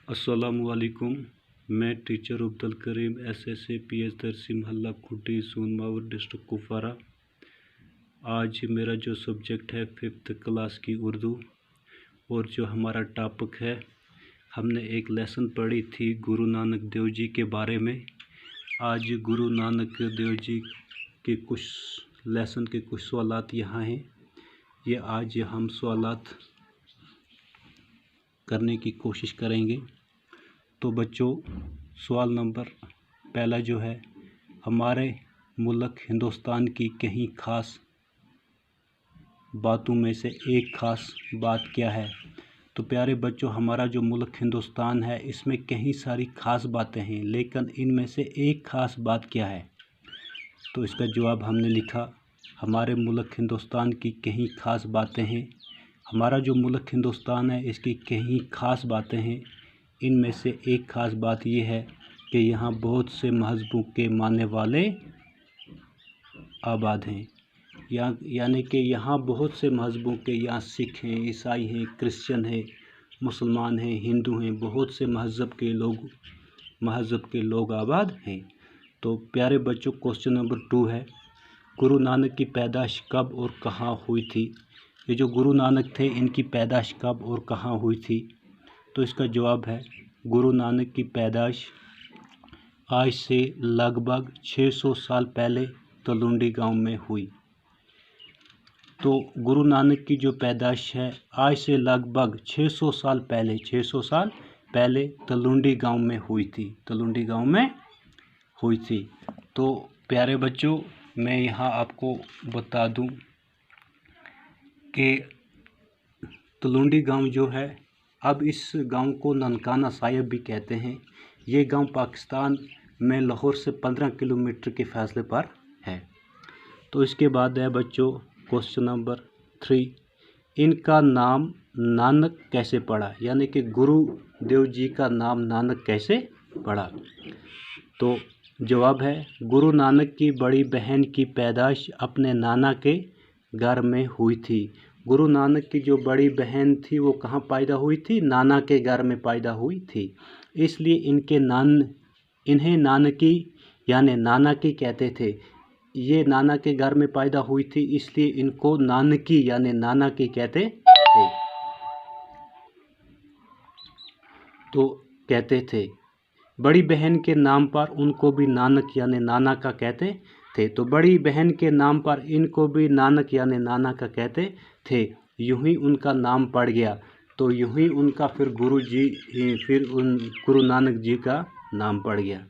अस्सलामुअलैकुम। मैं teacher Abdul Karim SSA PS दरसी महल्ला खुटी सोनमावर डिस्ट्रिक्ट कुपवारा। आज मेरा जो सब्जेक्ट है 5th क्लास की उर्दू, और जो हमारा टॉपिक है, हमने एक लेसन पढ़ी थी गुरु नानक देव जी के बारे में। आज गुरु नानक देव जी के कुछ लेसन के कुछ सवालात यहाँ हैं। ये आज हम सवालात करने की कोशिश करेंगे। तो बच्चों, सवाल नंबर पहला जो है, हमारे मुल्क हिंदुस्तान की कहीं ख़ास बातों में से एक ख़ास बात क्या है? तो प्यारे बच्चों, हमारा जो मुल्क हिंदुस्तान है, इसमें कहीं सारी ख़ास बातें हैं, लेकिन इनमें से एक ख़ास बात क्या है? तो इसका जवाब हमने लिखा, हमारे मुल्क हिंदुस्तान की कहीं ख़ास बातें हैं। हमारा जो मुल्क हिंदुस्तान है, इसकी कहीं ख़ास बातें हैं। इनमें से एक ख़ास बात यह है कि यहाँ बहुत से मज़हबों के मानने वाले आबाद हैं। यानी कि यहाँ बहुत से मज़हबों के, यहाँ सिख हैं, ईसाई हैं, क्रिश्चियन हैं, मुसलमान हैं, हिंदू हैं, बहुत से मज़हब के लोग आबाद हैं। तो प्यारे बच्चों, क्वेश्चन नंबर 2 है, गुरु नानक की पैदाइश कब और कहाँ हुई थी? ये जो गुरु नानक थे, इनकी पैदाइश कब और कहाँ हुई थी? तो इसका जवाब है, गुरु नानक की पैदाइश आज से लगभग 600 साल पहले तलुंडी गांव में हुई। तो गुरु नानक की जो पैदाइश है, आज से लगभग 600 साल पहले तलुंडी गांव में हुई थी। तो प्यारे बच्चों, मैं यहाँ आपको बता दूं कि तलुंडी गांव जो है, अब इस गांव को ननकाना साहिब भी कहते हैं। ये गांव पाकिस्तान में लाहौर से 15 किलोमीटर के फासले पर है। तो इसके बाद है बच्चों क्वेश्चन नंबर 3, इनका नाम नानक कैसे पड़ा? यानी कि गुरु देव जी का नाम नानक कैसे पड़ा? तो जवाब है, गुरु नानक की बड़ी बहन की पैदाइश अपने नाना के घर में हुई थी। गुरु नानक की जो बड़ी बहन थी, वो कहाँ पैदा हुई थी? नाना के घर में पैदा हुई थी। इसलिए इन्हें नानकी यानी नानकी कहते थे। ये नाना के घर में पैदा हुई थी, इसलिए इनको नानकी यानी नाना की कहते थे। तो कहते थे, बड़ी बहन के नाम पर उनको भी नानक यानी नाना का कहते थे। तो बड़ी बहन के नाम पर इनको भी नानक यानी नाना का कहते थे। यूं ही उनका नाम पड़ गया। तो यूं ही उनका फिर गुरु नानक जी का नाम पड़ गया।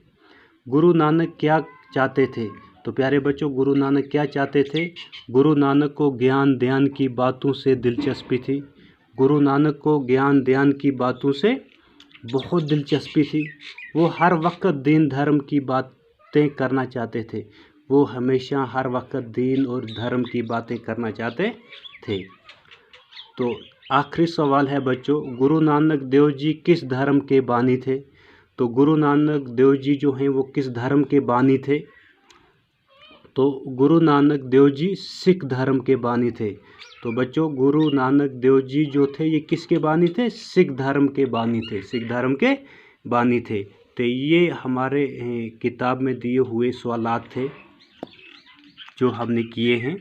गुरु नानक क्या चाहते थे? तो प्यारे बच्चों, गुरु नानक क्या चाहते थे? गुरु नानक को ज्ञान ध्यान की बातों से दिलचस्पी थी। गुरु नानक को ज्ञान ध्यान की बातों से बहुत दिलचस्पी थी। वो हर वक्त दीन धर्म की बातें करना चाहते थे। वो हमेशा हर वक्त दीन और धर्म की बातें करना चाहते थे। तो आखिरी सवाल है बच्चों, गुरु नानक देव जी किस धर्म के बानी थे? तो गुरु नानक देव जी जो हैं, वो किस धर्म के बानी थे? तो गुरु नानक देव जी सिख धर्म के बानी थे। तो बच्चों, गुरु नानक देव जी जो थे, ये किसके बानी थे? सिख धर्म के बानी थे। तो ये हमारे किताब में दिए हुए सवालात थे जो हमने किए हैं।